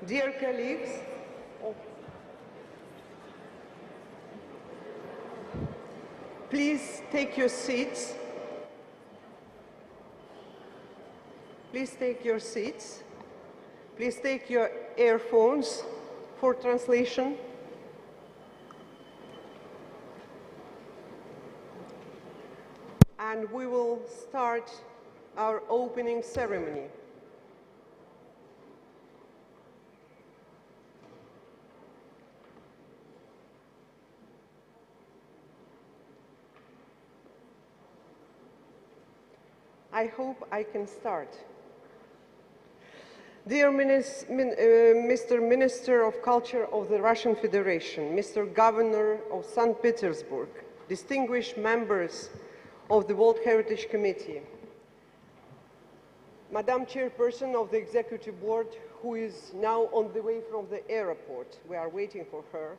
Dear colleagues, please take your seats. Please take your seats. Please take your earphones for translation. And we will start our opening ceremony. I hope I can start. Dear Mr. Minister of Culture of the Russian Federation, Mr. Governor of St. Petersburg, distinguished members of the World Heritage Committee, Madam Chairperson of the Executive Board, who is now on the way from the airport, we are waiting for her,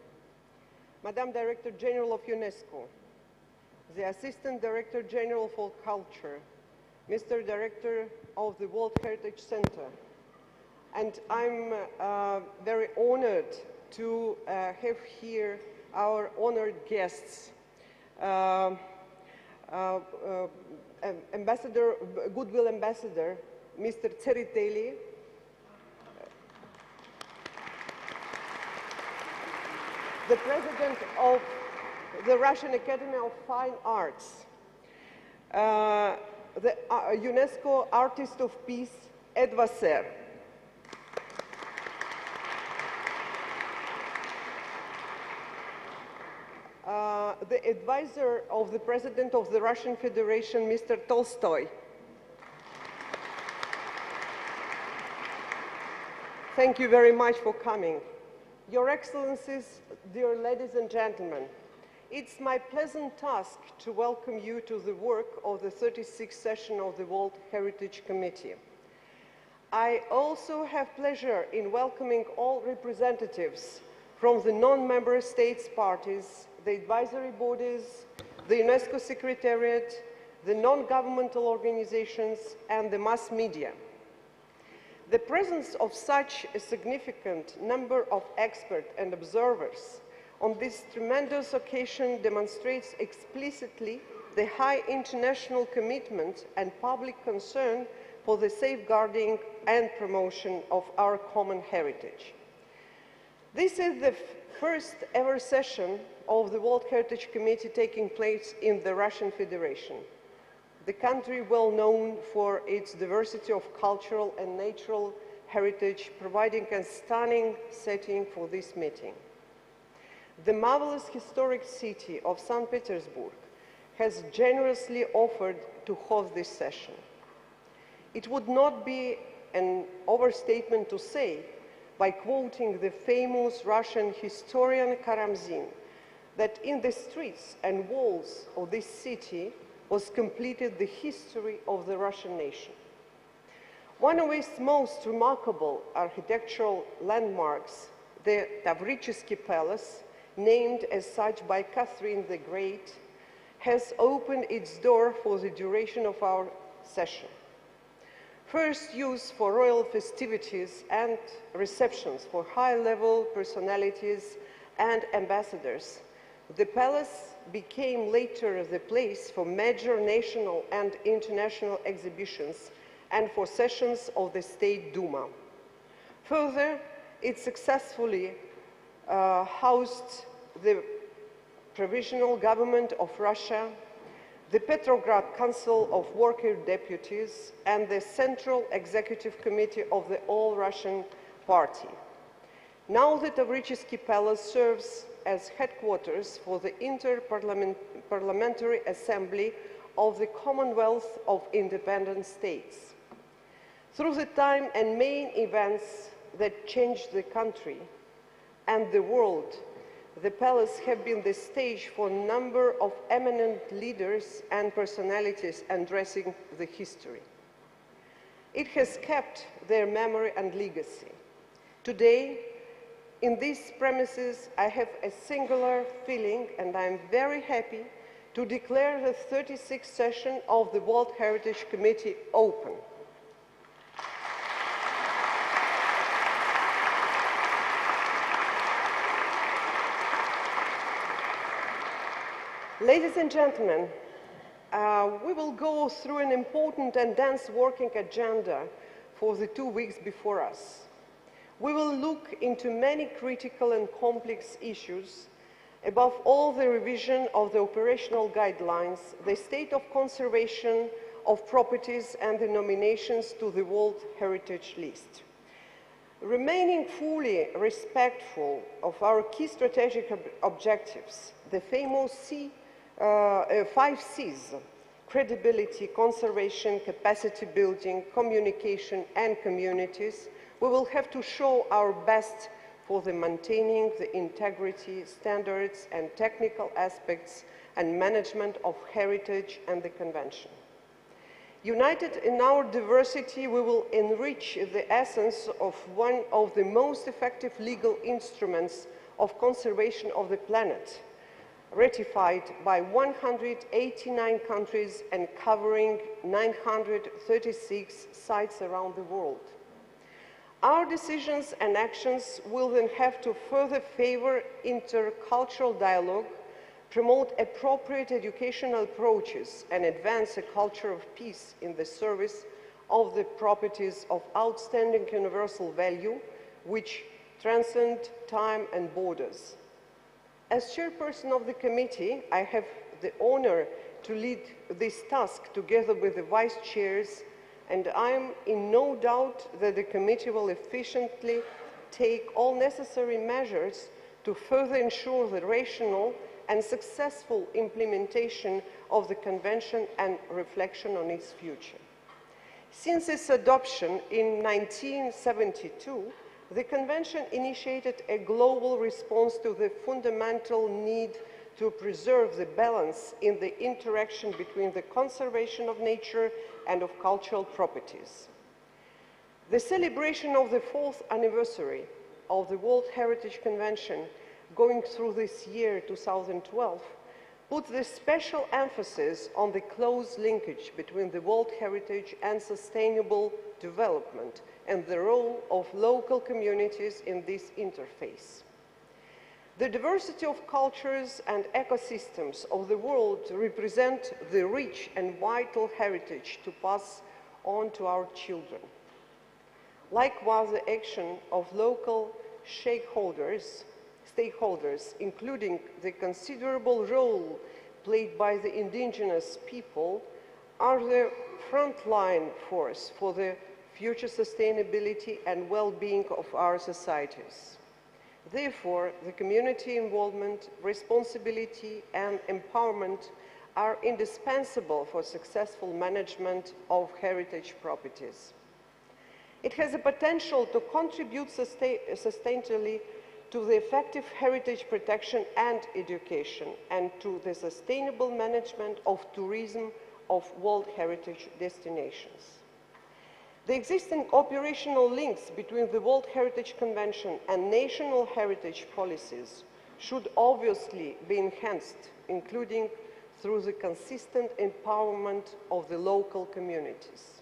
Madam Director General of Unesco, the Assistant Director General for Culture, Mr. Director of the World Heritage Center, and I'm very honored to have here our honored guests, Goodwill Ambassador, Mr. Tsereteli, the President of the Russian Academy of Fine Arts, the UNESCO Artist of Peace, Ed Vasser. The advisor of the President of the Russian Federation, Mr. Tolstoy. Thank you very much for coming. Your Excellencies, dear ladies and gentlemen, it's my pleasant task to welcome you to the work of the 36th session of the World Heritage Committee. I also have pleasure in welcoming all representatives from the non-member states parties, the advisory bodies, the UNESCO Secretariat, the non-governmental organizations, and the mass media. The presence of such a significant number of experts and observers on this tremendous occasion demonstrates explicitly the high international commitment and public concern for the safeguarding and promotion of our common heritage. This is the first ever session of the World Heritage Committee taking place in the Russian Federation, the country well known for its diversity of cultural and natural heritage, providing a stunning setting for this meeting. The marvelous historic city of St. Petersburg has generously offered to host this session. It would not be an overstatement to say, by quoting the famous Russian historian Karamzin, that in the streets and walls of this city was completed the history of the Russian nation. One of its most remarkable architectural landmarks, the Tavritsky Palace, named as such by Catherine the Great, has opened its door for the duration of our session. First used for royal festivities and receptions for high-level personalities and ambassadors, the palace became later the place for major national and international exhibitions and for sessions of the State Duma. Further, it successfully housed the Provisional Government of Russia, the Petrograd Council of Worker Deputies, and the Central Executive Committee of the All-Russian Party. Now the Tavritsky Palace serves as headquarters for the Inter-Parliamentary Assembly of the Commonwealth of Independent States. Through the time and main events that changed the country and the world, the palace has been the stage for a number of eminent leaders and personalities addressing the history. It has kept their memory and legacy. Today, in these premises, I have a singular feeling, and I am very happy to declare the 36th session of the World Heritage Committee open. Ladies and gentlemen, we will go through an important and dense working agenda for the 2 weeks before us. We will look into many critical and complex issues, above all the revision of the operational guidelines, the state of conservation of properties and the nominations to the World Heritage List. Remaining fully respectful of our key strategic objectives, the famous 5 C's, credibility, conservation, capacity building, communication and communities, we will have to show our best for the maintaining the integrity, standards and technical aspects and management of heritage and the convention. United in our diversity, we will enrich the essence of one of the most effective legal instruments of conservation of the planet, ratified by 189 countries and covering 936 sites around the world. Our decisions and actions will then have to further favor intercultural dialogue, promote appropriate educational approaches, and advance a culture of peace in the service of the properties of outstanding universal value, which transcend time and borders. As chairperson of the committee, I have the honor to lead this task together with the vice chairs, and I am in no doubt that the committee will efficiently take all necessary measures to further ensure the rational and successful implementation of the Convention and reflection on its future. Since its adoption in 1972, the Convention initiated a global response to the fundamental need to preserve the balance in the interaction between the conservation of nature and of cultural properties. The celebration of the 4th anniversary of the World Heritage Convention going through this year, 2012, put the special emphasis on the close linkage between the World Heritage and sustainable development and the role of local communities in this interface. The diversity of cultures and ecosystems of the world represent the rich and vital heritage to pass on to our children. Likewise, the action of local stakeholders, including the considerable role played by the indigenous people, are the frontline force for the future sustainability and well-being of our societies. Therefore, the community involvement, responsibility and empowerment are indispensable for successful management of heritage properties. It has the potential to contribute sustainably to the effective heritage protection and education, and to the sustainable management of tourism of World Heritage destinations. The existing operational links between the World Heritage Convention and national heritage policies should obviously be enhanced, including through the consistent empowerment of the local communities.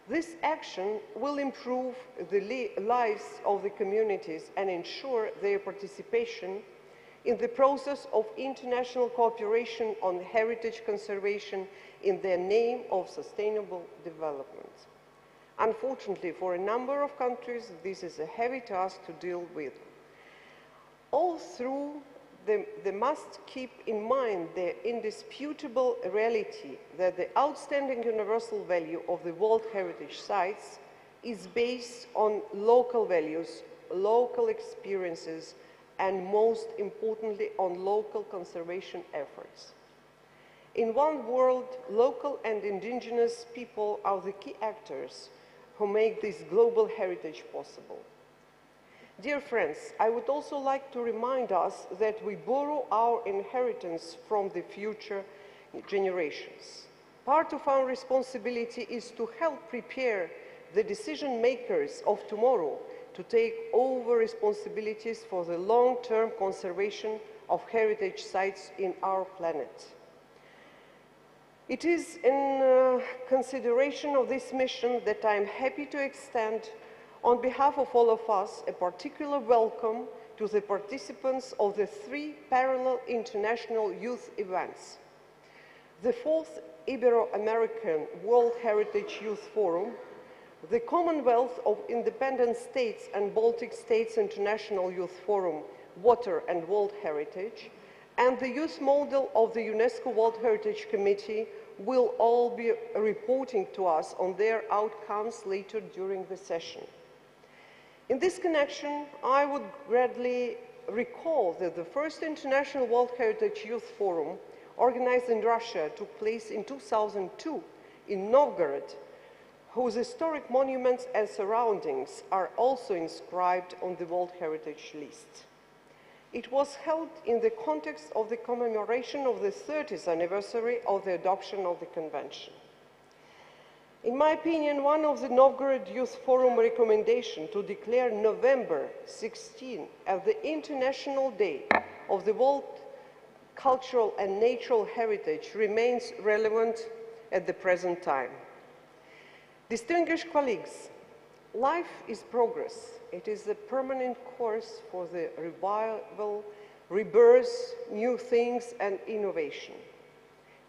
This action will improve the lives of the communities and ensure their participation in the process of international cooperation on heritage conservation in the name of sustainable development. Unfortunately, for a number of countries, this is a heavy task to deal with. All through, they must keep in mind the indisputable reality that the outstanding universal value of the World Heritage Sites is based on local values, local experiences, and most importantly, on local conservation efforts. In one world, local and indigenous people are the key actors who make this global heritage possible. Dear friends, I would also like to remind us that we borrow our inheritance from the future generations. Part of our responsibility is to help prepare the decision makers of tomorrow to take over responsibilities for the long-term conservation of heritage sites in our planet. It is in consideration of this mission that I am happy to extend, on behalf of all of us, a particular welcome to the participants of the 3 parallel international youth events. The 4th Ibero-American World Heritage Youth Forum, the Commonwealth of Independent States and Baltic States International Youth Forum, Water and World Heritage, and the youth model of the UNESCO World Heritage Committee will all be reporting to us on their outcomes later during the session. In this connection, I would gladly recall that the first International World Heritage Youth Forum, organized in Russia, took place in 2002 in Novgorod, whose historic monuments and surroundings are also inscribed on the World Heritage List. It was held in the context of the commemoration of the 30th anniversary of the adoption of the Convention. In my opinion, one of the Novgorod Youth Forum recommendations to declare November 16 as the International Day of the World Cultural and Natural Heritage remains relevant at the present time. Distinguished colleagues, life is progress. It is a permanent course for the revival, rebirth, new things, and innovation.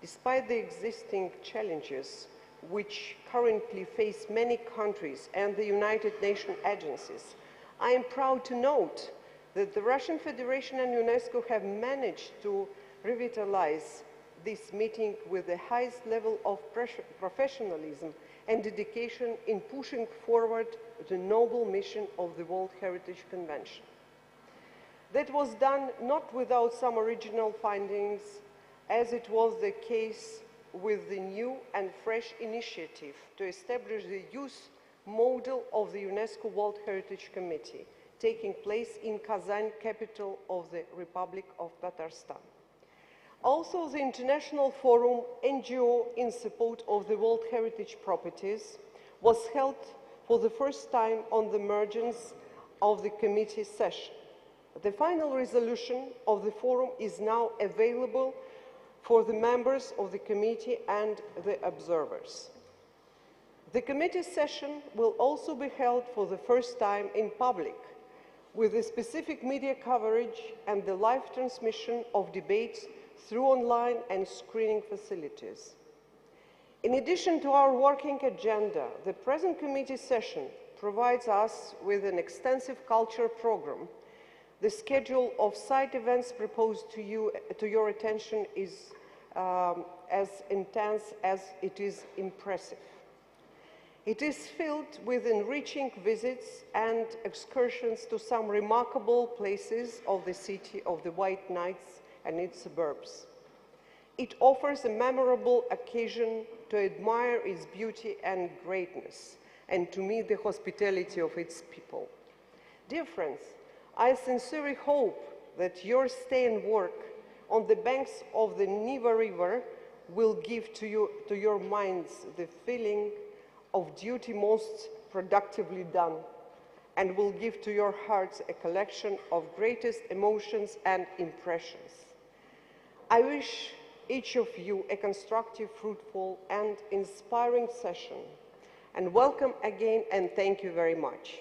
Despite the existing challenges which currently face many countries and the United Nations agencies, I am proud to note that the Russian Federation and UNESCO have managed to revitalize this meeting with the highest level of professionalism and dedication in pushing forward the noble mission of the World Heritage Convention. That was done not without some original findings, as it was the case with the new and fresh initiative to establish the youth model of the UNESCO World Heritage Committee, taking place in Kazan, capital of the Republic of Tatarstan. Also, the International Forum, NGO in support of the World Heritage Properties, was held for the first time on the margins of the committee session. The final resolution of the forum is now available for the members of the committee and the observers. The committee session will also be held for the first time in public, with a specific media coverage and the live transmission of debates through online and screening facilities. In addition to our working agenda, the present committee session provides us with an extensive culture program. The schedule of side events proposed to your attention is as intense as it is impressive. It is filled with enriching visits and excursions to some remarkable places of the city of the White Knights and its suburbs. It offers a memorable occasion to admire its beauty and greatness and to meet the hospitality of its people. Dear friends, I sincerely hope that your stay and work on the banks of the Neva River will give to your minds the feeling of duty most productively done, and will give to your hearts a collection of greatest emotions and impressions. I wish each of you a constructive, fruitful, and inspiring session, and welcome again, and thank you very much.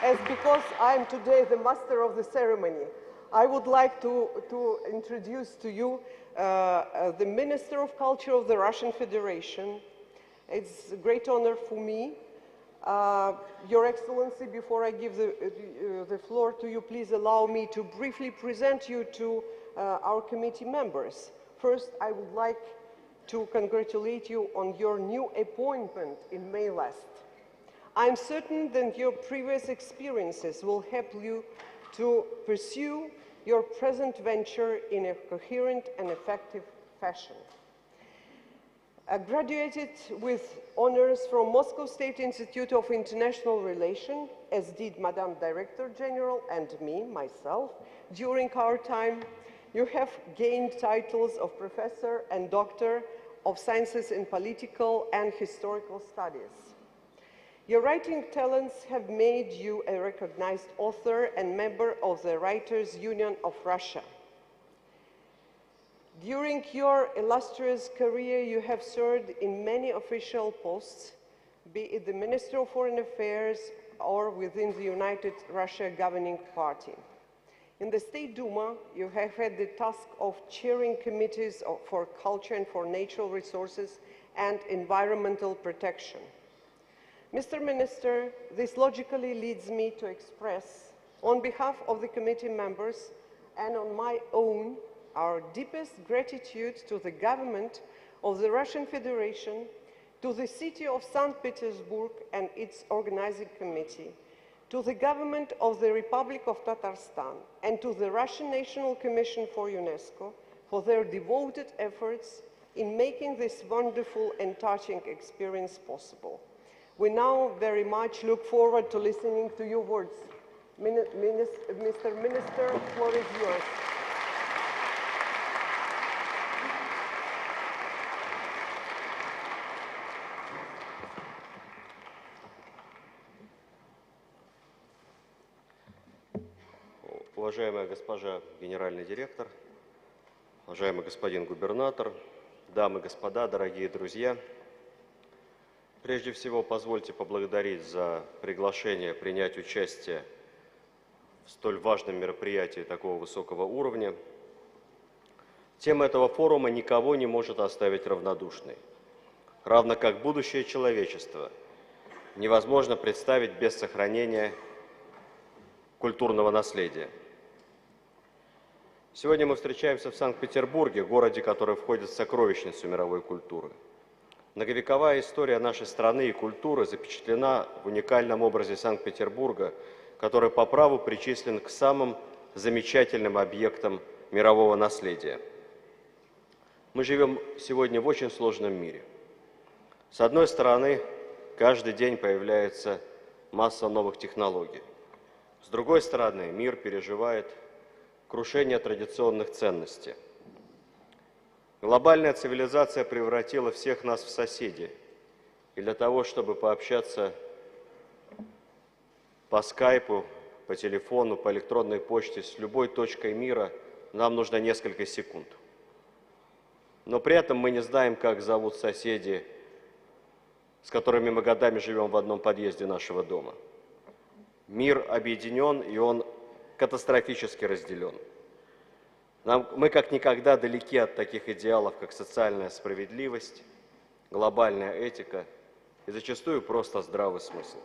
As because I am today the master of the ceremony, I would like to introduce to you the Minister of Culture of the Russian Federation. It's a great honor for me. Your Excellency, before I give the floor to you, please allow me to briefly present you to our committee members. First, I would like to congratulate you on your new appointment in May last. I'm certain that your previous experiences will help you to pursue your present venture in a coherent and effective fashion. Graduated with honors from Moscow State Institute of International Relations, as did Madam Director General and me, myself, during our time, you have gained titles of Professor and Doctor of Sciences in Political and Historical Studies. Your writing talents have made you a recognized author and member of the Writers' Union of Russia. During your illustrious career, you have served in many official posts, be it the Minister of Foreign Affairs or within the United Russia governing party. In the State Duma, you have had the task of chairing committees for culture and for natural resources and environmental protection. Mr. Minister, this logically leads me to express, on behalf of the committee members and on my own, our deepest gratitude to the government of the Russian Federation, to the city of St. Petersburg and its organizing committee, to the government of the Republic of Tatarstan, and to the Russian National Commission for UNESCO for their devoted efforts in making this wonderful and touching experience possible. We now very much look forward to listening to your words. Mr. Minister, the floor is yours. Уважаемая госпожа генеральный директор, уважаемый господин губернатор, дамы и господа, дорогие друзья, прежде всего позвольте поблагодарить за приглашение принять участие в столь важном мероприятии такого высокого уровня. Тема этого форума никого не может оставить равнодушной, равно как будущее человечества невозможно представить без сохранения культурного наследия. Сегодня мы встречаемся в Санкт-Петербурге, городе, который входит в сокровищницу мировой культуры. Многовековая история нашей страны и культуры запечатлена в уникальном образе Санкт-Петербурга, который по праву причислен к самым замечательным объектам мирового наследия. Мы живем сегодня в очень сложном мире. С одной стороны, каждый день появляется масса новых технологий. С другой стороны, мир переживает крушение традиционных ценностей. Глобальная цивилизация превратила всех нас в соседей. И для того, чтобы пообщаться по скайпу, по телефону, по электронной почте с любой точкой мира, нам нужно несколько секунд. Но при этом мы не знаем, как зовут соседи, с которыми мы годами живем в одном подъезде нашего дома. Мир объединен, и он катастрофически разделен. Мы как никогда далеки от таких идеалов, как социальная справедливость, глобальная этика и зачастую просто здравый смысл.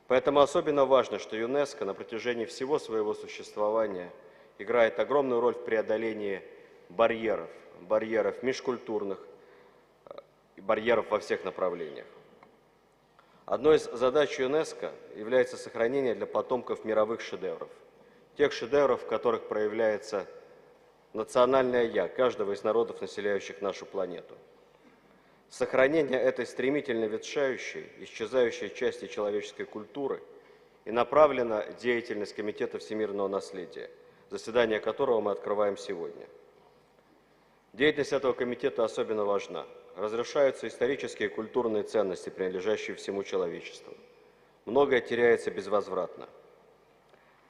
Поэтому особенно важно, что ЮНЕСКО на протяжении всего своего существования играет огромную роль в преодолении барьеров межкультурных, барьеров во всех направлениях. Одной из задач ЮНЕСКО является сохранение для потомков мировых шедевров. Тех шедевров, в которых проявляется национальное «я» каждого из народов, населяющих нашу планету. Сохранение этой стремительно ветшающей, исчезающей части человеческой культуры и направлена деятельность Комитета всемирного наследия, заседание которого мы открываем сегодня. Деятельность этого комитета особенно важна. Разрушаются исторические и культурные ценности, принадлежащие всему человечеству. Многое теряется безвозвратно.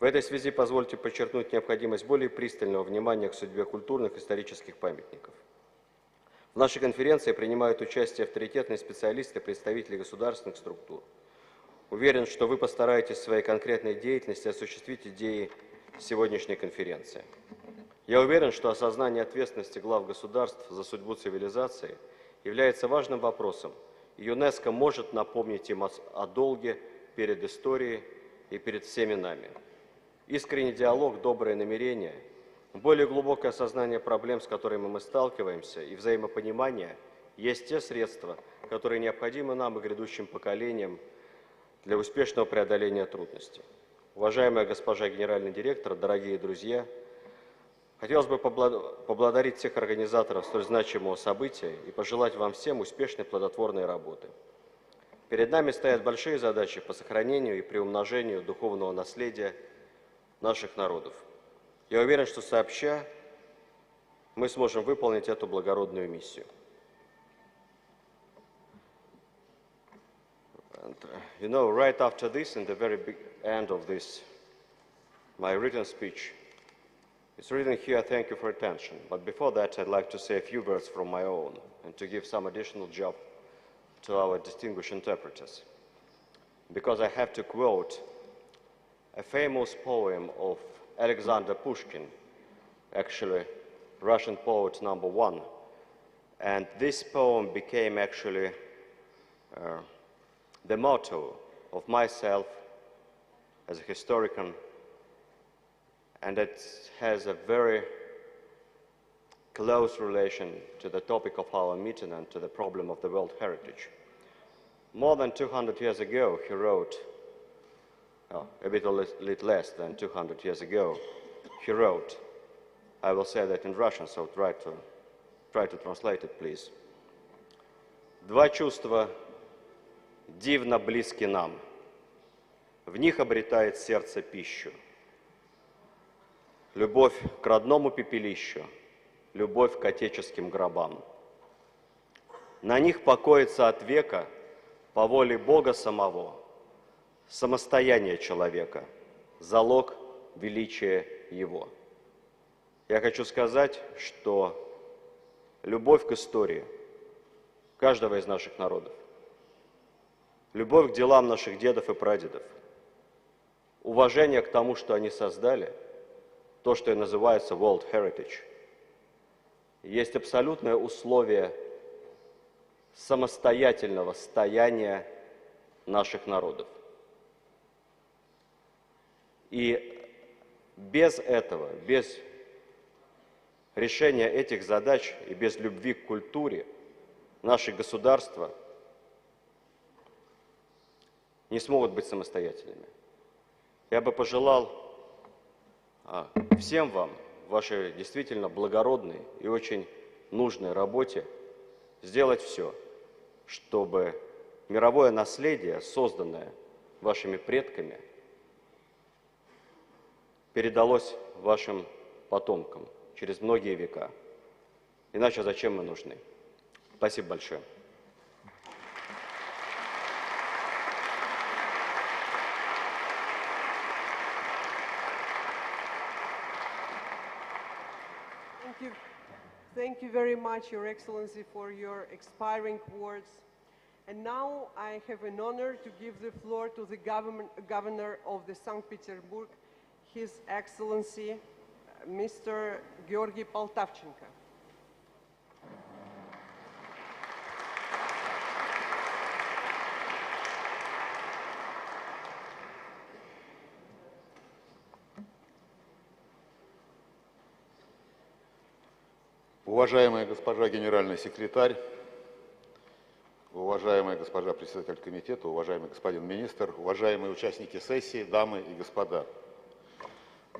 В этой связи позвольте подчеркнуть необходимость более пристального внимания к судьбе культурных и исторических памятников. В нашей конференции принимают участие авторитетные специалисты и представители государственных структур. Уверен, что вы постараетесь в своей конкретной деятельности осуществить идеи сегодняшней конференции. Я уверен, что осознание ответственности глав государств за судьбу цивилизации является важным вопросом, и ЮНЕСКО может напомнить им о долге перед историей и перед всеми нами. Искренний диалог, добрые намерения, более глубокое осознание проблем, с которыми мы сталкиваемся, и взаимопонимание есть те средства, которые необходимы нам и грядущим поколениям для успешного преодоления трудностей. Уважаемая госпожа генеральный директор, дорогие друзья, хотелось бы поблагодарить всех организаторов столь значимого события и пожелать вам всем успешной плодотворной работы. Перед нами стоят большие задачи по сохранению и приумножению духовного наследия наших народов. Я уверен, что сообща мы сможем выполнить эту благородную миссию. You know, right after this, in the very big end of this, my written speech, It's written here, thank you for attention. But before that, I'd like to say a few words from my own and to give some additional job to our distinguished interpreters. Because I have to quote a famous poem of Alexander Pushkin, actually Russian poet #1. And this poem became actually the motto of myself as a historian, and it has a very close relation to the topic of our meeting and to the problem of the world heritage. More than 200 years ago, he wrote, a bit less than 200 years ago, he wrote, I will say that in Russian, so try to translate it, please. Два чувства дивно близки нам, в них обретает сердце пищу. Любовь к родному пепелищу, любовь к отеческим гробам. На них покоится от века, по воле Бога самого, самостояние человека, залог величия его. Я хочу сказать, что любовь к истории каждого из наших народов, любовь к делам наших дедов и прадедов, уважение к тому, что они создали, то, что и называется World Heritage, есть абсолютное условие самостоятельного стояния наших народов. И без этого, без решения этих задач и без любви к культуре наши государства не смогут быть самостоятельными. Я бы пожелал всем вам в вашей действительно благородной и очень нужной работе сделать все, чтобы мировое наследие, созданное вашими предками, передалось вашим потомкам через многие века. Иначе зачем мы нужны? Спасибо большое. Thank you very much, Your Excellency, for your inspiring words. And now I have an honor to give the floor to the Governor of the St. Petersburg, His Excellency, Mr. Georgy Poltavchenko. Уважаемая госпожа генеральный секретарь, уважаемая госпожа председатель комитета, уважаемый господин министр, уважаемые участники сессии, дамы и господа.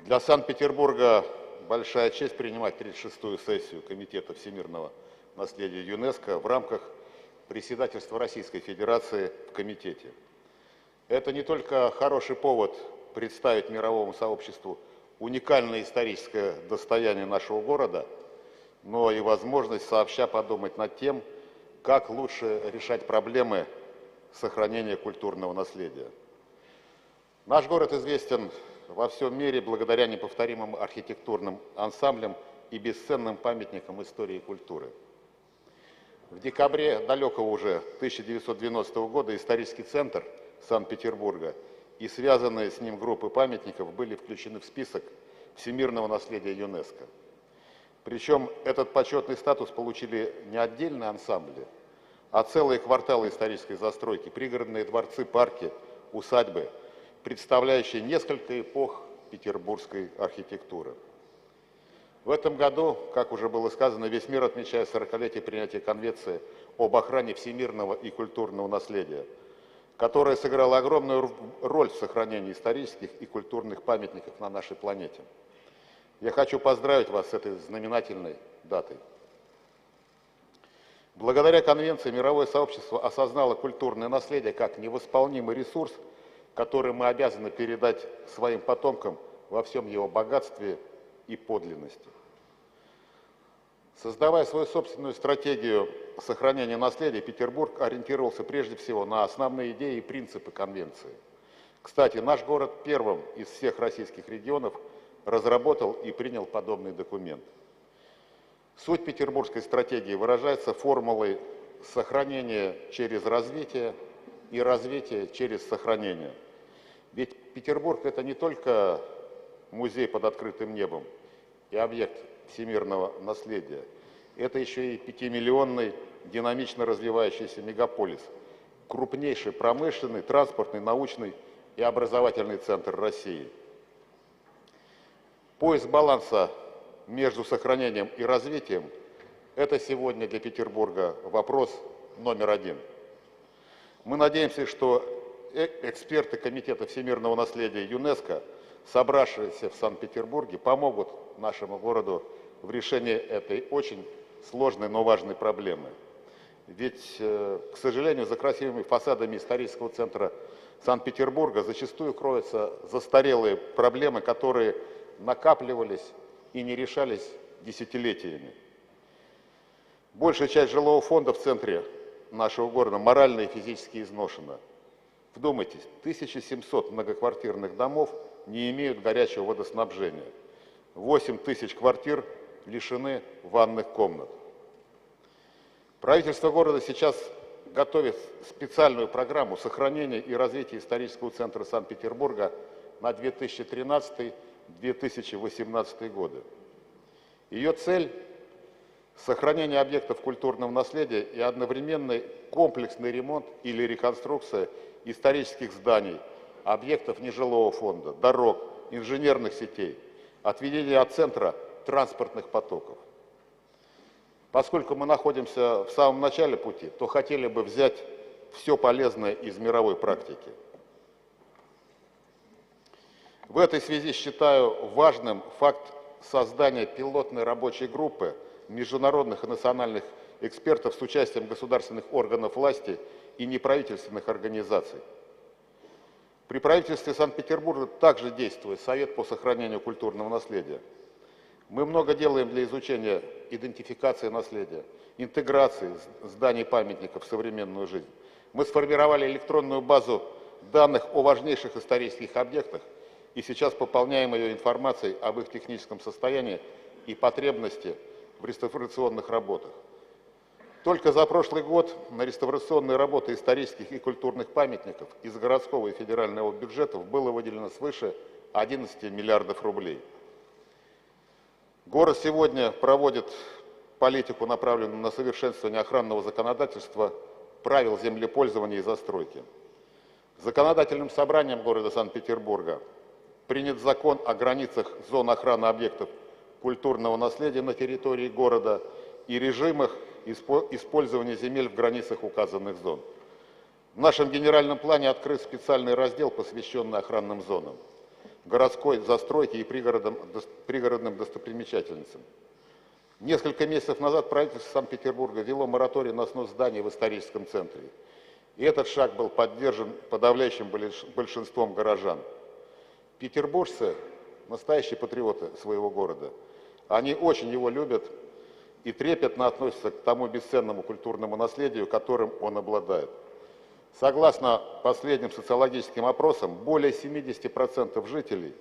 Для Санкт-Петербурга большая честь принимать 36-ю сессию Комитета всемирного наследия ЮНЕСКО в рамках председательства Российской Федерации в комитете. Это не только хороший повод представить мировому сообществу уникальное историческое достояние нашего города, но и возможность сообща подумать над тем, как лучше решать проблемы сохранения культурного наследия. Наш город известен во всем мире благодаря неповторимым архитектурным ансамблям и бесценным памятникам истории и культуры. В декабре далекого уже 1990 года исторический центр Санкт-Петербурга и связанные с ним группы памятников были включены в список всемирного наследия ЮНЕСКО. Причем этот почетный статус получили не отдельные ансамбли, а целые кварталы исторической застройки, пригородные дворцы, парки, усадьбы, представляющие несколько эпох петербургской архитектуры. В этом году, как уже было сказано, весь мир отмечает 40-летие принятия Конвенции об охране всемирного и культурного наследия, которая сыграла огромную роль в сохранении исторических и культурных памятников на нашей планете. Я хочу поздравить вас с этой знаменательной датой. Благодаря Конвенции мировое сообщество осознало культурное наследие как невосполнимый ресурс, который мы обязаны передать своим потомкам во всем его богатстве и подлинности. Создавая свою собственную стратегию сохранения наследия, Петербург ориентировался прежде всего на основные идеи и принципы Конвенции. Кстати, наш город первым из всех российских регионов разработал и принял подобный документ. Суть петербургской стратегии выражается формулой сохранения через развитие и развитие через сохранение. Ведь Петербург – это не только музей под открытым небом и объект всемирного наследия, это еще и 5-миллионный динамично развивающийся мегаполис, крупнейший промышленный, транспортный, научный и образовательный центр России. Поиск баланса между сохранением и развитием – это сегодня для Петербурга вопрос номер один. Мы надеемся, что эксперты Комитета всемирного наследия ЮНЕСКО, собравшиеся в Санкт-Петербурге, помогут нашему городу в решении этой очень сложной, но важной проблемы. Ведь, к сожалению, за красивыми фасадами исторического центра Санкт-Петербурга зачастую кроются застарелые проблемы, которые накапливались и не решались десятилетиями. Большая часть жилого фонда в центре нашего города морально и физически изношена. Вдумайтесь, 1700 многоквартирных домов не имеют горячего водоснабжения. 8000 квартир лишены ванных комнат. Правительство города сейчас готовит специальную программу сохранения и развития исторического центра Санкт-Петербурга на 2013-2018 годы. Ее цель – сохранение объектов культурного наследия и одновременный комплексный ремонт или реконструкция исторических зданий, объектов нежилого фонда, дорог, инженерных сетей, отведение от центра транспортных потоков. Поскольку мы находимся в самом начале пути, то хотели бы взять все полезное из мировой практики. В этой связи считаю важным факт создания пилотной рабочей группы международных и национальных экспертов с участием государственных органов власти и неправительственных организаций. При правительстве Санкт-Петербурга также действует Совет по сохранению культурного наследия. Мы много делаем для изучения идентификации наследия, интеграции зданий памятников в современную жизнь. Мы сформировали электронную базу данных о важнейших исторических объектах и сейчас пополняем ее информацией об их техническом состоянии и потребности в реставрационных работах. Только за прошлый год на реставрационные работы исторических и культурных памятников из городского и федерального бюджетов было выделено свыше 11 миллиардов рублей. Город сегодня проводит политику, направленную на совершенствование охранного законодательства, правил землепользования и застройки. Законодательным собранием города Санкт-Петербурга принят закон о границах зон охраны объектов культурного наследия на территории города и режимах использования земель в границах указанных зон. В нашем генеральном плане открыт специальный раздел, посвященный охранным зонам, городской застройке и пригородным достопримечательностям. Несколько месяцев назад правительство Санкт-Петербурга ввело мораторий на снос зданий в историческом центре. И этот шаг был поддержан подавляющим большинством горожан. Петербуржцы – настоящие патриоты своего города. Они очень его любят и трепетно относятся к тому бесценному культурному наследию, которым он обладает. Согласно последним социологическим опросам, более 70% жителей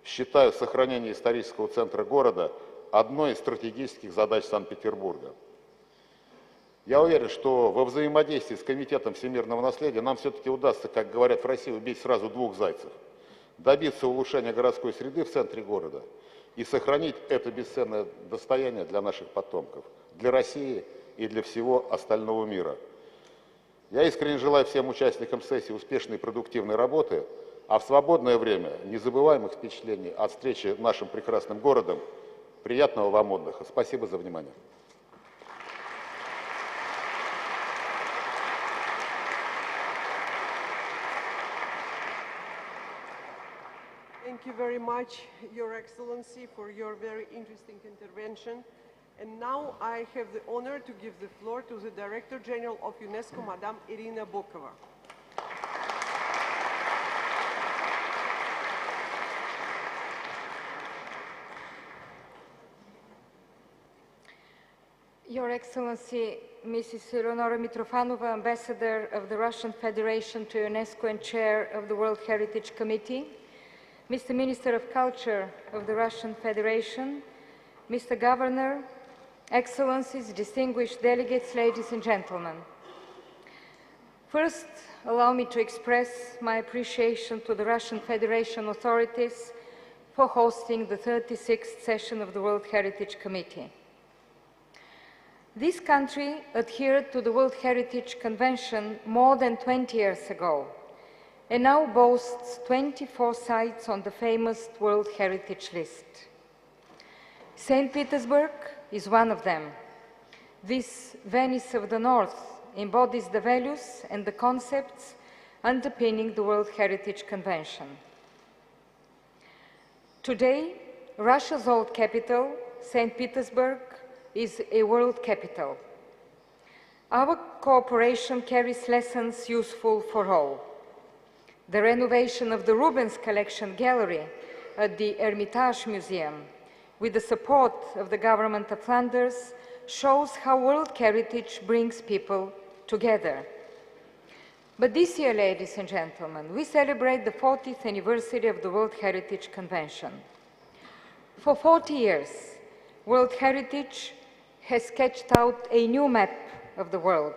считают сохранение исторического центра города одной из стратегических задач Санкт-Петербурга. Я уверен, что во взаимодействии с Комитетом всемирного наследия нам все-таки удастся, как говорят в России, убить сразу двух зайцев. Добиться улучшения городской среды в центре города и сохранить это бесценное достояние для наших потомков, для России и для всего остального мира. Я искренне желаю всем участникам сессии успешной и продуктивной работы, а в свободное время незабываемых впечатлений от встречи с нашим прекрасным городом. Приятного вам отдыха. Спасибо за внимание. Thank you very much, Your Excellency, for your very interesting intervention. And now I have the honor to give the floor to the Director General of UNESCO, Madame Irina Bokova. Your Excellency, Mrs. Eleonora Mitrofanova, Ambassador of the Russian Federation to UNESCO and Chair of the World Heritage Committee, Mr. Minister of Culture of the Russian Federation, Mr. Governor, Excellencies, distinguished delegates, ladies and gentlemen. First, allow me to express my appreciation to the Russian Federation authorities for hosting the 36th session of the World Heritage Committee. This country adhered to the World Heritage Convention more than 20 years ago and now boasts 24 sites on the famous World Heritage List. St. Petersburg is one of them. This Venice of the North embodies the values and the concepts underpinning the World Heritage Convention. Today, Russia's old capital, St. Petersburg, is a world capital. Our cooperation carries lessons useful for all. The renovation of the Rubens Collection Gallery at the Hermitage Museum, with the support of the government of Flanders, shows how World Heritage brings people together. But this year, ladies and gentlemen, we celebrate the 40th anniversary of the World Heritage Convention. For 40 years, World Heritage has sketched out a new map of the world,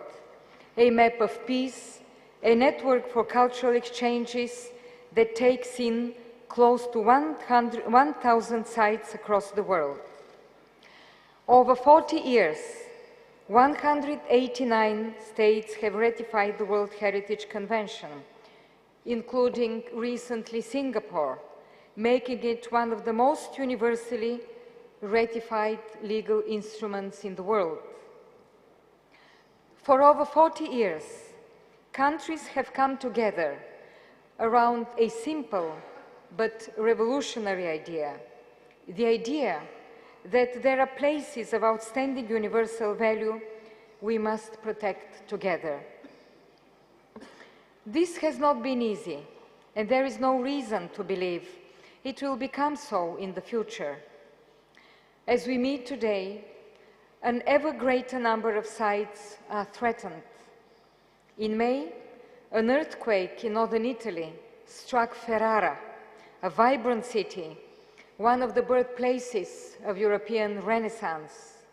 a map of peace, a network for cultural exchanges that takes in close to 1,000 sites across the world. Over 40 years, 189 states have ratified the World Heritage Convention, including recently Singapore, making it one of the most universally ratified legal instruments in the world. For over 40 years, countries have come together around a simple but revolutionary idea, the idea that there are places of outstanding universal value we must protect together. This has not been easy, and there is no reason to believe it will become so in the future. As we meet today, an ever greater number of sites are threatened. In May, an earthquake in northern Italy struck Ferrara, a vibrant city, one of the birthplaces of European Renaissance.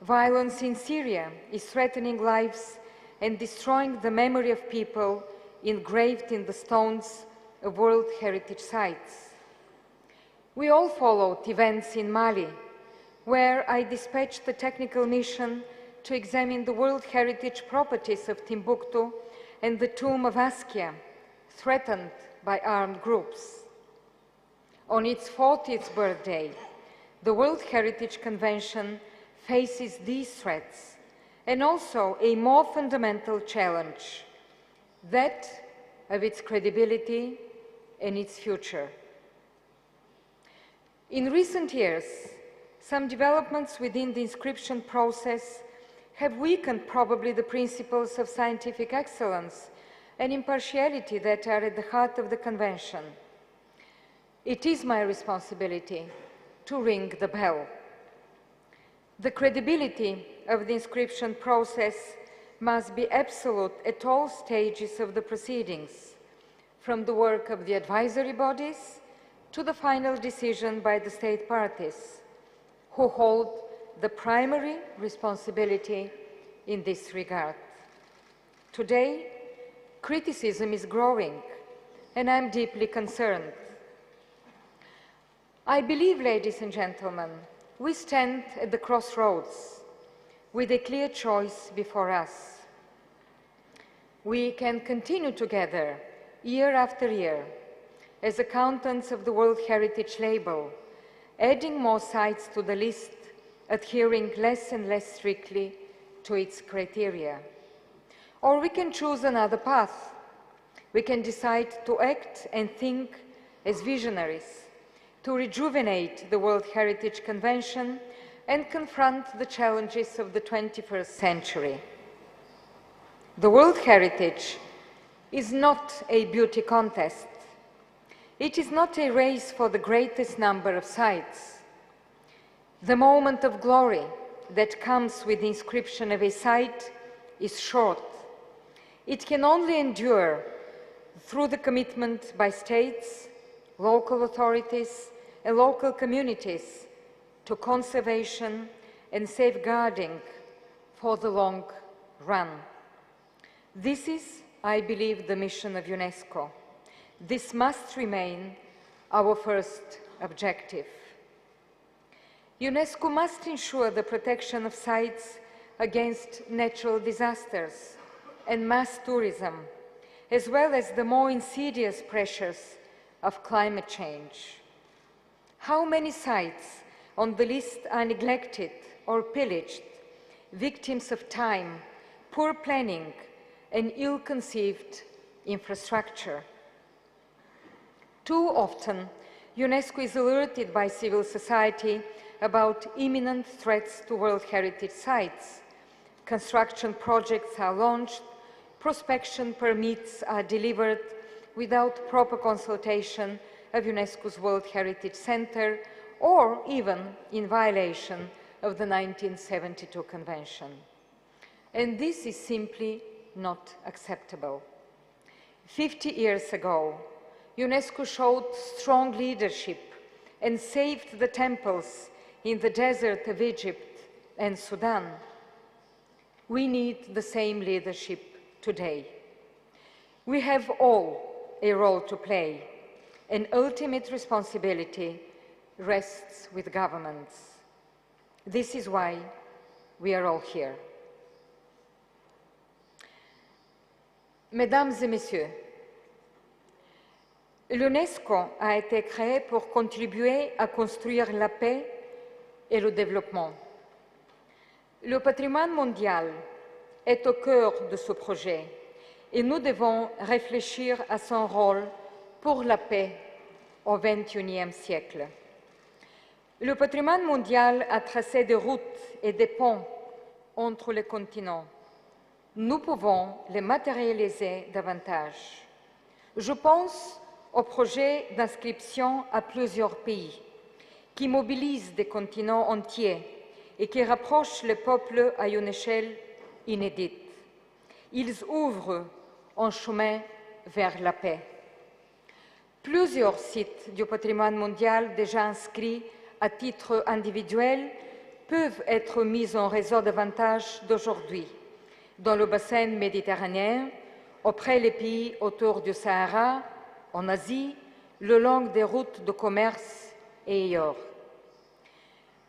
Violence in Syria is threatening lives and destroying the memory of people engraved in the stones of World Heritage Sites. We all followed events in Mali, where I dispatched a technical mission to examine the World Heritage properties of Timbuktu and the tomb of Askia, threatened by armed groups. On its 40th birthday, the World Heritage Convention faces these threats and also a more fundamental challenge, that of its credibility and its future. In recent years, some developments within the inscription process have weakened probably the principles of scientific excellence and impartiality that are at the heart of the Convention. It is my responsibility to ring the bell. The credibility of the inscription process must be absolute at all stages of the proceedings, from the work of the advisory bodies to the final decision by the state parties, who hold the primary responsibility in this regard. Today, criticism is growing, and I'm deeply concerned. I believe, ladies and gentlemen, we stand at the crossroads with a clear choice before us. We can continue together year after year as accountants of the World Heritage label, adding more sites to the list, adhering less and less strictly to its criteria. Or we can choose another path. We can decide to act and think as visionaries, to rejuvenate the World Heritage Convention and confront the challenges of the 21st century. The World Heritage is not a beauty contest. It is not a race for the greatest number of sites. The moment of glory that comes with the inscription of a site is short. It can only endure through the commitment by states, local authorities, and local communities to conservation and safeguarding for the long run. This is, I believe, the mission of UNESCO. This must remain our first objective. UNESCO must ensure the protection of sites against natural disasters and mass tourism, as well as the more insidious pressures of climate change. How many sites on the list are neglected or pillaged, victims of time, poor planning, and ill-conceived infrastructure? Too often, UNESCO is alerted by civil society about imminent threats to World Heritage sites. Construction projects are launched, prospection permits are delivered without proper consultation of UNESCO's World Heritage Center, or even in violation of the 1972 Convention. And this is simply not acceptable. 50 years ago, UNESCO showed strong leadership and saved the temples in the desert of Egypt and Sudan. We need the same leadership today. We have all a role to play, and ultimate responsibility rests with governments. This is why we are all here. Mesdames et Messieurs, l'UNESCO a été créé pour contribuer à construire la paix et le développement. Le patrimoine mondial est au cœur de ce projet et nous devons réfléchir à son rôle pour la paix au XXIe siècle. Le patrimoine mondial a tracé des routes et des ponts entre les continents. Nous pouvons les matérialiser davantage. Je pense au projet d'inscription à plusieurs pays qui mobilise des continents entiers et qui rapproche les peuples à une échelle inédite. Ils ouvrent un chemin vers la paix. Plusieurs sites du patrimoine mondial déjà inscrits à titre individuel peuvent être mis en réseau davantage d'aujourd'hui, dans le bassin méditerranéen, auprès des pays autour du Sahara, en Asie, le long des routes de commerce et ailleurs.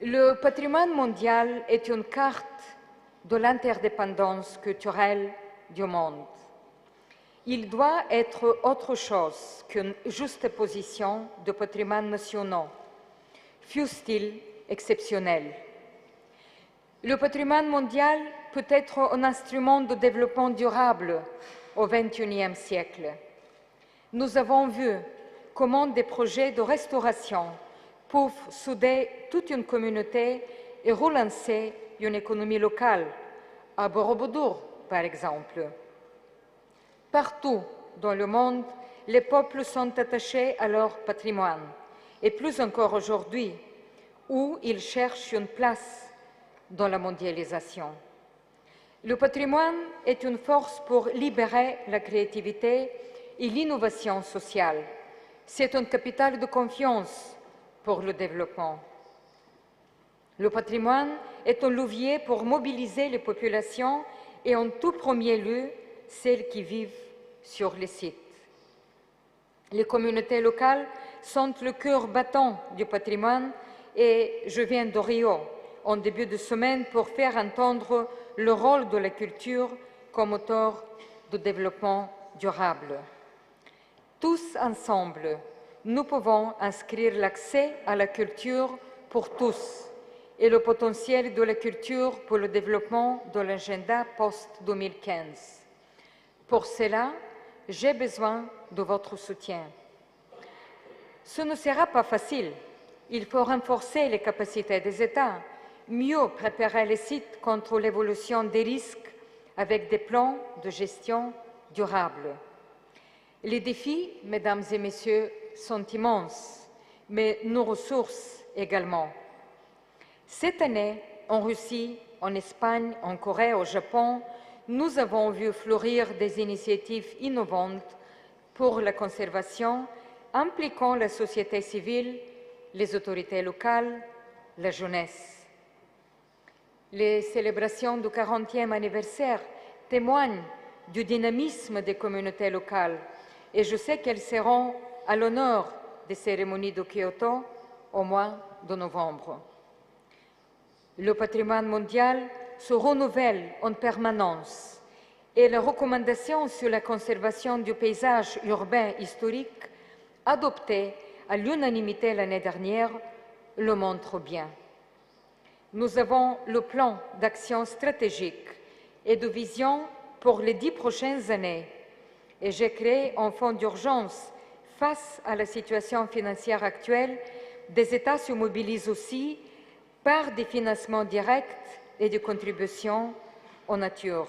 Le patrimoine mondial est une carte de l'interdépendance culturelle du monde. Il doit être autre chose qu'une juste position de patrimoine national, fût-il exceptionnel. Le patrimoine mondial peut être un instrument de développement durable au XXIe siècle. Nous avons vu comment des projets de restauration peuvent souder toute une communauté et relancer une économie locale, à Borobudur par exemple. Partout dans le monde, les peuples sont attachés à leur patrimoine, et plus encore aujourd'hui, où ils cherchent une place dans la mondialisation. Le patrimoine est une force pour libérer la créativité et l'innovation sociale. C'est un capital de confiance pour le développement. Le patrimoine est un levier pour mobiliser les populations et en tout premier lieu, celles qui vivent sur les sites. Les communautés locales sont le cœur battant du patrimoine et je viens de Rio en début de semaine pour faire entendre le rôle de la culture comme moteur de développement durable. Tous ensemble, nous pouvons inscrire l'accès à la culture pour tous et le potentiel de la culture pour le développement de l'agenda post-2015. Pour cela, j'ai besoin de votre soutien. Ce ne sera pas facile. Il faut renforcer les capacités des États, mieux préparer les sites contre l'évolution des risques avec des plans de gestion durables. Les défis, mesdames et messieurs, sont immenses, mais nos ressources également. Cette année, en Russie, en Espagne, en Corée, au Japon, nous avons vu fleurir des initiatives innovantes pour la conservation impliquant la société civile, les autorités locales, la jeunesse. Les célébrations du 40e anniversaire témoignent du dynamisme des communautés locales et je sais qu'elles seront à l'honneur des cérémonies de Kyoto au mois de novembre. Le patrimoine mondial se renouvelle en permanence et la recommandation sur la conservation du paysage urbain historique adoptée à l'unanimité l'année dernière le montre bien. Nous avons le plan d'action stratégique et de vision pour les 10 prochaines années et j'ai créé un fonds d'urgence face à la situation financière actuelle. Des États se mobilisent aussi par des financements directs et des contributions en nature.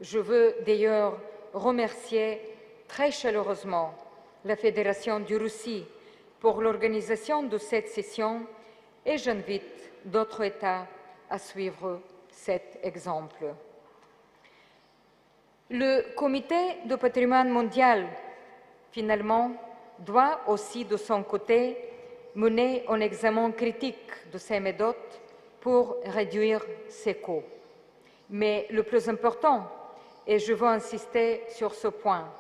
Je veux d'ailleurs remercier très chaleureusement la Fédération de Russie pour l'organisation de cette session et j'invite d'autres États à suivre cet exemple. Le Comité du patrimoine mondial, finalement, doit aussi, de son côté, mener un examen critique de ses méthodes pour réduire ses coûts. Mais le plus important, et je veux insister sur ce point,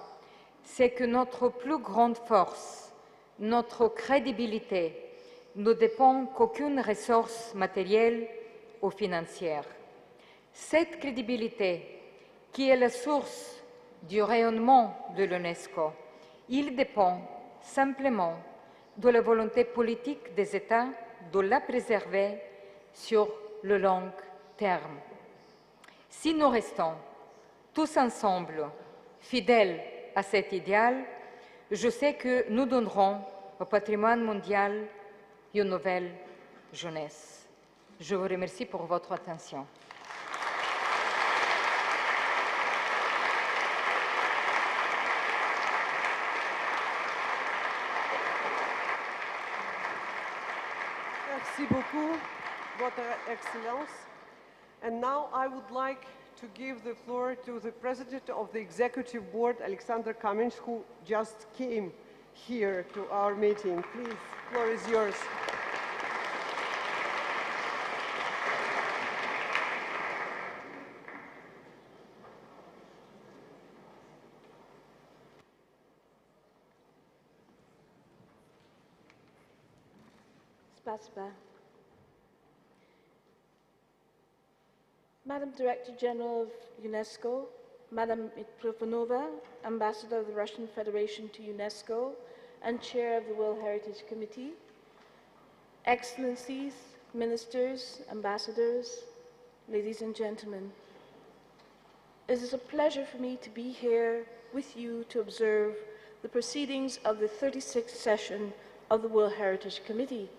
c'est que notre plus grande force, notre crédibilité, ne dépend qu'aucune ressource matérielle ou financière. Cette crédibilité, qui est la source du rayonnement de l'Unesco, il dépend simplement de la volonté politique des États de la préserver sur le long terme. Si nous restons tous ensemble fidèles à cet idéal, je sais que nous donnerons au patrimoine mondial une nouvelle jeunesse. Je vous remercie pour votre attention. Merci beaucoup, Votre Excellence. And now I would like to give the floor to the President of the Executive Board, Alexander Kamins, who just came here to our meeting. Please, the floor is yours. Spasiba. Madam Director General of UNESCO, Madam Mitrofanova, Ambassador of the Russian Federation to UNESCO and Chair of the World Heritage Committee, Excellencies, Ministers, Ambassadors, ladies and gentlemen, it is a pleasure for me to be here with you to observe the proceedings of the 36th session of the World Heritage Committee.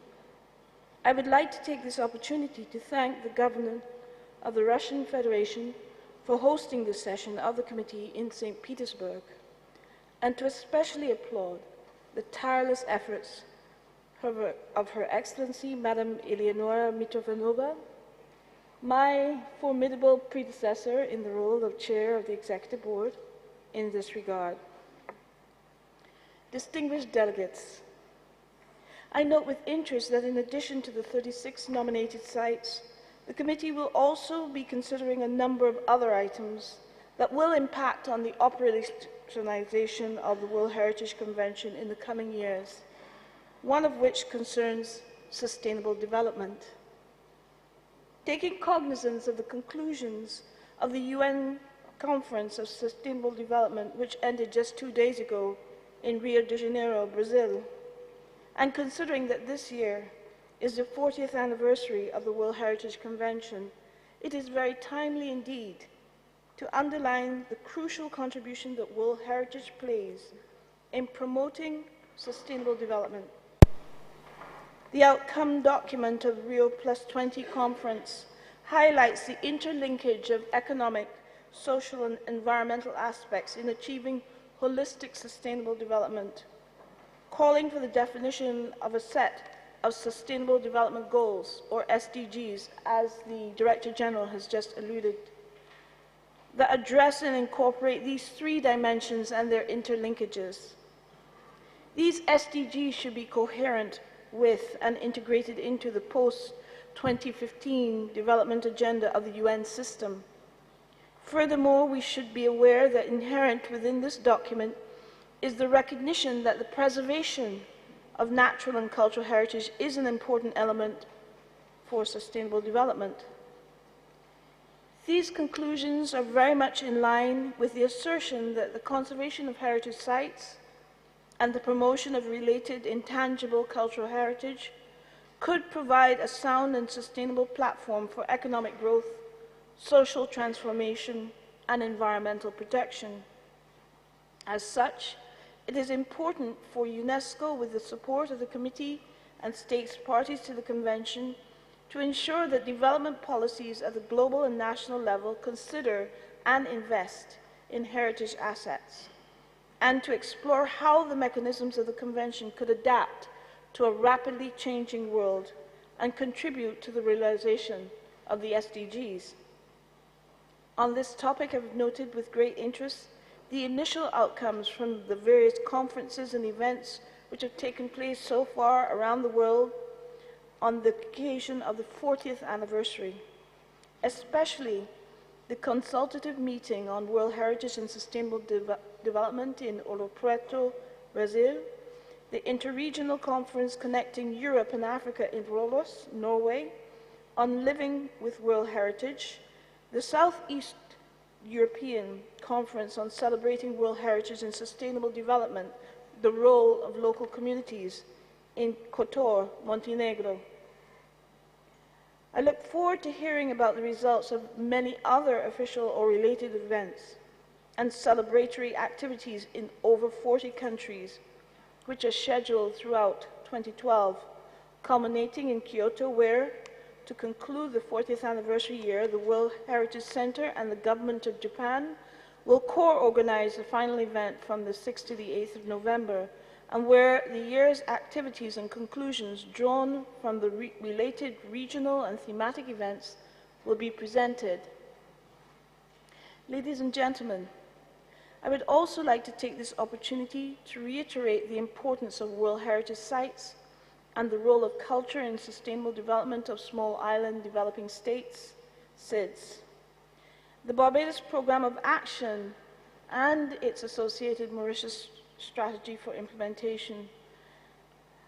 I would like to take this opportunity to thank the government of the Russian Federation for hosting this session of the committee in St. Petersburg, and to especially applaud the tireless efforts of Her Excellency, Madam Eleonora Mitrofanova, my formidable predecessor in the role of Chair of the Executive Board in this regard. Distinguished delegates, I note with interest that in addition to the 36 nominated sites, the committee will also be considering a number of other items that will impact on the operationalization of the World Heritage Convention in the coming years, one of which concerns sustainable development. Taking cognizance of the conclusions of the UN Conference of Sustainable Development, which ended just 2 days ago in Rio de Janeiro, Brazil, and considering that this year is the 40th anniversary of the World Heritage Convention, it is very timely indeed to underline the crucial contribution that World Heritage plays in promoting sustainable development. The outcome document of Rio +20 conference highlights the interlinkage of economic, social, and environmental aspects in achieving holistic sustainable development, calling for the definition of a set of Sustainable Development Goals, or SDGs, as the Director General has just alluded, that address and incorporate these 3 dimensions and their interlinkages. These SDGs should be coherent with and integrated into the post-2015 development agenda of the UN system. Furthermore, we should be aware that inherent within this document is the recognition that the preservation of natural and cultural heritage is an important element for sustainable development. These conclusions are very much in line with the assertion that the conservation of heritage sites and the promotion of related intangible cultural heritage could provide a sound and sustainable platform for economic growth, social transformation, and environmental protection. As such, it is important for UNESCO, with the support of the Committee and states parties to the Convention, to ensure that development policies at the global and national level consider and invest in heritage assets, and to explore how the mechanisms of the Convention could adapt to a rapidly changing world and contribute to the realization of the SDGs. On this topic, I have noted with great interest the initial outcomes from the various conferences and events which have taken place so far around the world on the occasion of the 40th anniversary, especially the consultative meeting on World Heritage and Sustainable Development in Ouro Preto, Brazil, the interregional conference connecting Europe and Africa in Rolos, Norway, on Living with World Heritage, the Southeast European Conference on Celebrating World Heritage and Sustainable Development, the Role of Local Communities, in Kotor, Montenegro. I look forward to hearing about the results of many other official or related events and celebratory activities in over 40 countries, which are scheduled throughout 2012, culminating in Kyoto, where, to conclude the 40th anniversary year, the World Heritage Center and the Government of Japan will co-organize the final event from the 6th to the 8th of November, and where the year's activities and conclusions drawn from the related regional and thematic events will be presented. Ladies and gentlemen, I would also like to take this opportunity to reiterate the importance of World Heritage Sites and the role of culture in sustainable development of small island developing states, SIDS. The Barbados Programme of Action and its associated Mauritius Strategy for Implementation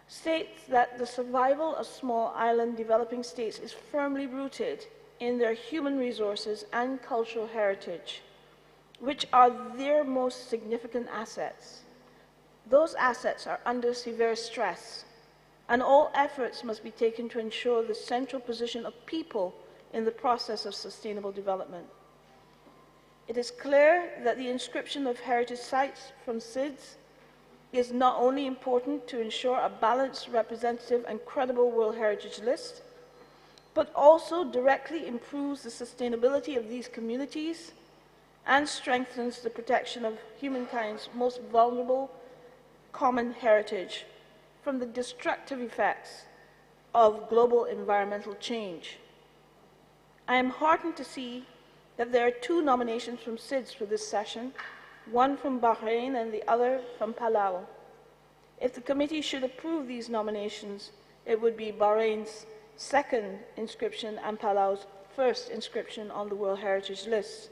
states that the survival of small island developing states is firmly rooted in their human resources and cultural heritage, which are their most significant assets. Those assets are under severe stress, and all efforts must be taken to ensure the central position of people in the process of sustainable development. It is clear that the inscription of heritage sites from SIDS is not only important to ensure a balanced, representative, and credible World Heritage List, but also directly improves the sustainability of these communities and strengthens the protection of humankind's most vulnerable common heritage from the destructive effects of global environmental change. I am heartened to see that there are 2 nominations from SIDS for this session, one from Bahrain and the other from Palau. If the committee should approve these nominations, it would be Bahrain's second inscription and Palau's first inscription on the World Heritage List.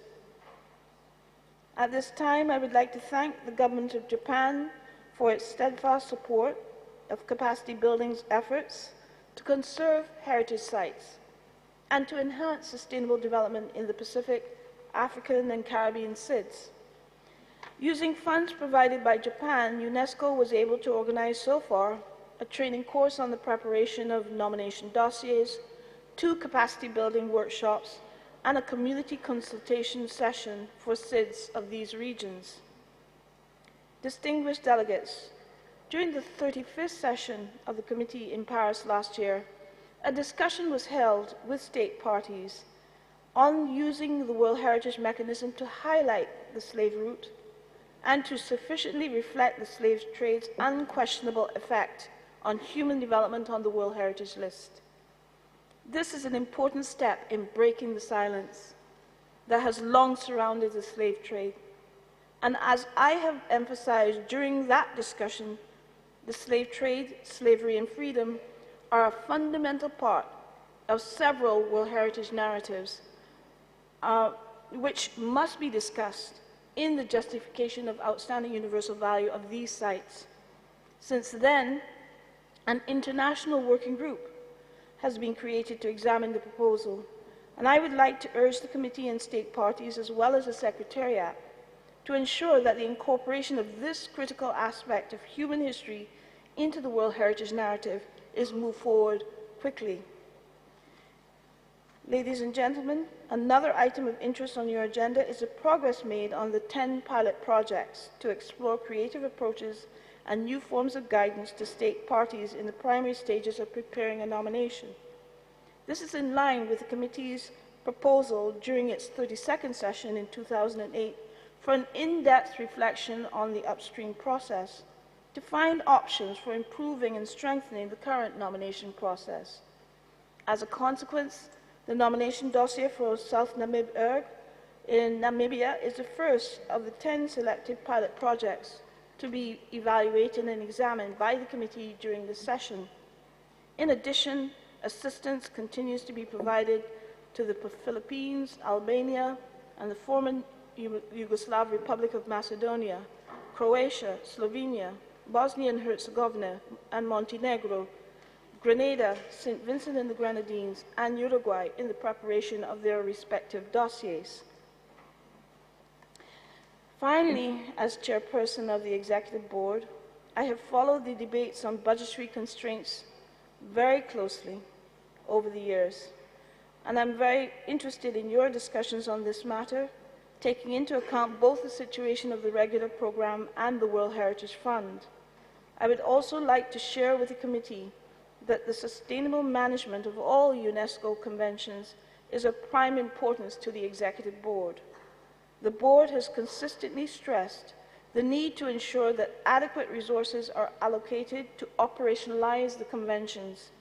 At this time, I would like to thank the Government of Japan for its steadfast support of capacity building efforts to conserve heritage sites and to enhance sustainable development in the Pacific, African, and Caribbean SIDS. Using funds provided by Japan, UNESCO was able to organize so far a training course on the preparation of nomination dossiers, 2 capacity building workshops, and a community consultation session for SIDS of these regions. Distinguished delegates, during the 35th session of the committee in Paris last year, a discussion was held with state parties on using the World Heritage Mechanism to highlight the slave route and to sufficiently reflect the slave trade's unquestionable effect on human development on the World Heritage List. This is an important step in breaking the silence that has long surrounded the slave trade. And as I have emphasized during that discussion, the slave trade, slavery and freedom are a fundamental part of several World Heritage narratives which must be discussed in the justification of outstanding universal value of these sites. Since then, an international working group has been created to examine the proposal, and I would like to urge the committee and state parties, as well as the Secretariat, to ensure that the incorporation of this critical aspect of human history into the World Heritage narrative is moved forward quickly. Ladies and gentlemen, another item of interest on your agenda is the progress made on the 10 pilot projects to explore creative approaches and new forms of guidance to state parties in the primary stages of preparing a nomination. This is in line with the committee's proposal during its 32nd session in 2008 for an in-depth reflection on the upstream process to find options for improving and strengthening the current nomination process. As a consequence, the nomination dossier for South Namib Erg in Namibia is the first of the 10 selected pilot projects to be evaluated and examined by the committee during this session. In addition, assistance continues to be provided to the Philippines, Albania, and the former Yugoslav Republic of Macedonia, Croatia, Slovenia, Bosnia and Herzegovina, and Montenegro, Grenada, St. Vincent and the Grenadines, and Uruguay in the preparation of their respective dossiers. Finally, as chairperson of the Executive Board, I have followed the debates on budgetary constraints very closely over the years, and I'm very interested in your discussions on this matter, taking into account both the situation of the regular program and the World Heritage Fund. I would also like to share with the committee that the sustainable management of all UNESCO conventions is of prime importance to the Executive Board. The Board has consistently stressed the need to ensure that adequate resources are allocated to operationalize the conventions,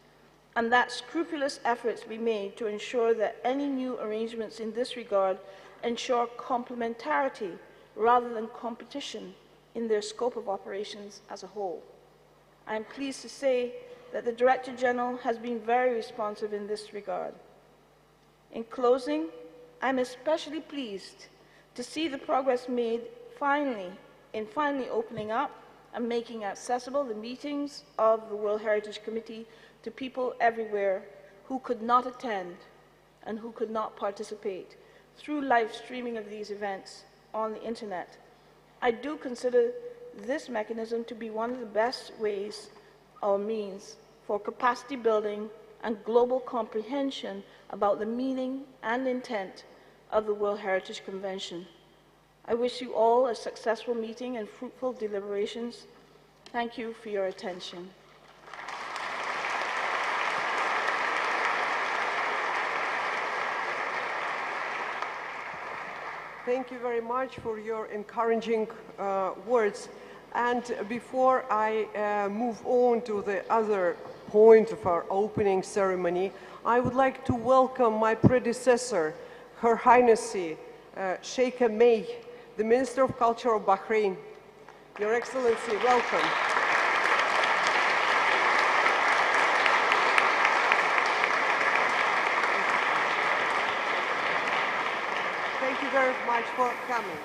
and that scrupulous efforts be made to ensure that any new arrangements in this regard ensure complementarity rather than competition in their scope of operations as a whole. I am pleased to say that the Director General has been very responsive in this regard. In closing, I am especially pleased to see the progress made finally opening up and making accessible the meetings of the World Heritage Committee to people everywhere who could not attend and who could not participate through live streaming of these events on the internet. I do consider this mechanism to be one of the best ways or means for capacity building and global comprehension about the meaning and intent of the World Heritage Convention. I wish you all a successful meeting and fruitful deliberations. Thank you for your attention. Thank you very much for your encouraging words. And before I move on to the other point of our opening ceremony, I would like to welcome my predecessor, Her Highness Sheikha May, the Minister of Culture of Bahrain. Your Excellency, welcome. Thank you very much for coming.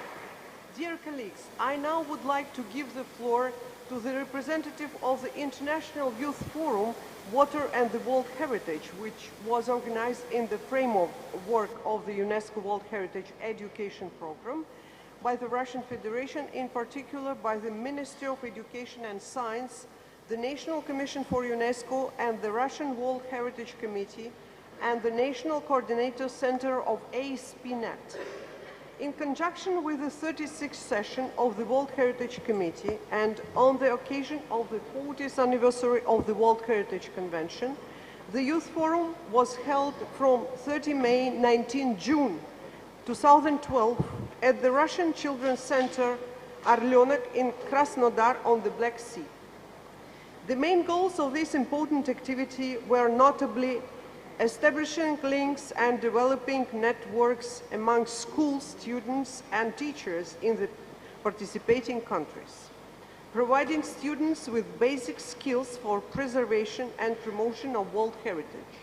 Dear colleagues, I now would like to give the floor to the representative of the International Youth Forum, Water and the World Heritage, which was organized in the framework of the UNESCO World Heritage Education Program by the Russian Federation, in particular by the Ministry of Education and Science, the National Commission for UNESCO and the Russian World Heritage Committee, and the National Coordinator Center of ASP.NET. In conjunction with the 36th session of the World Heritage Committee and on the occasion of the 40th anniversary of the World Heritage Convention, the Youth Forum was held from 30 May 19 June 2012 at the Russian Children's Center Orleanak in Krasnodar on the Black Sea. The main goals of this important activity were notably establishing links and developing networks among schools, students and teachers in the participating countries. providing students with basic skills for preservation and promotion of world heritage.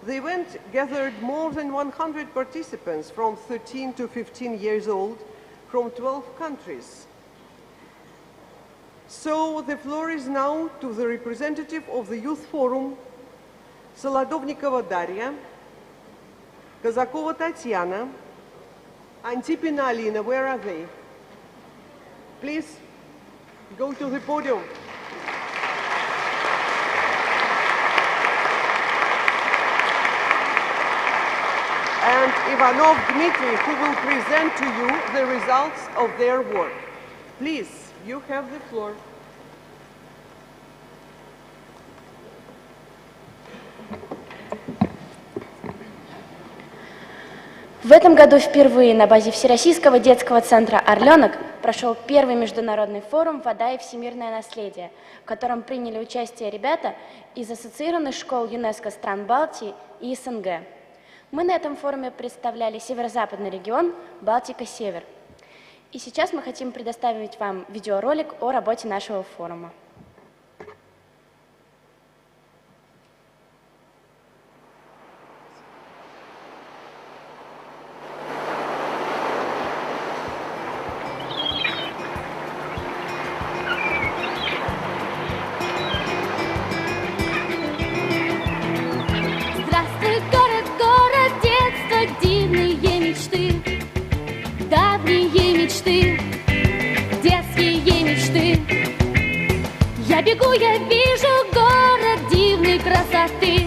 The event gathered more than 100 participants from 13 to 15 years old from 12 countries. So the floor is now to the representative of the Youth Forum, Солодовникова Дарья, Казакова Татьяна, Antipina Alina. Where are they? Please go to the podium. And Ivanov Dmitry, who will present to you the results of their work. Please, you have the floor. В этом году впервые на базе Всероссийского детского центра «Орленок» прошел первый международный форум «Вода и всемирное наследие», в котором приняли участие ребята из ассоциированных школ ЮНЕСКО стран Балтии и СНГ. Мы на этом форуме представляли северо-западный регион Балтика-Север. И сейчас мы хотим предоставить вам видеоролик о работе нашего форума. Я бегу, я вижу город дивной красоты.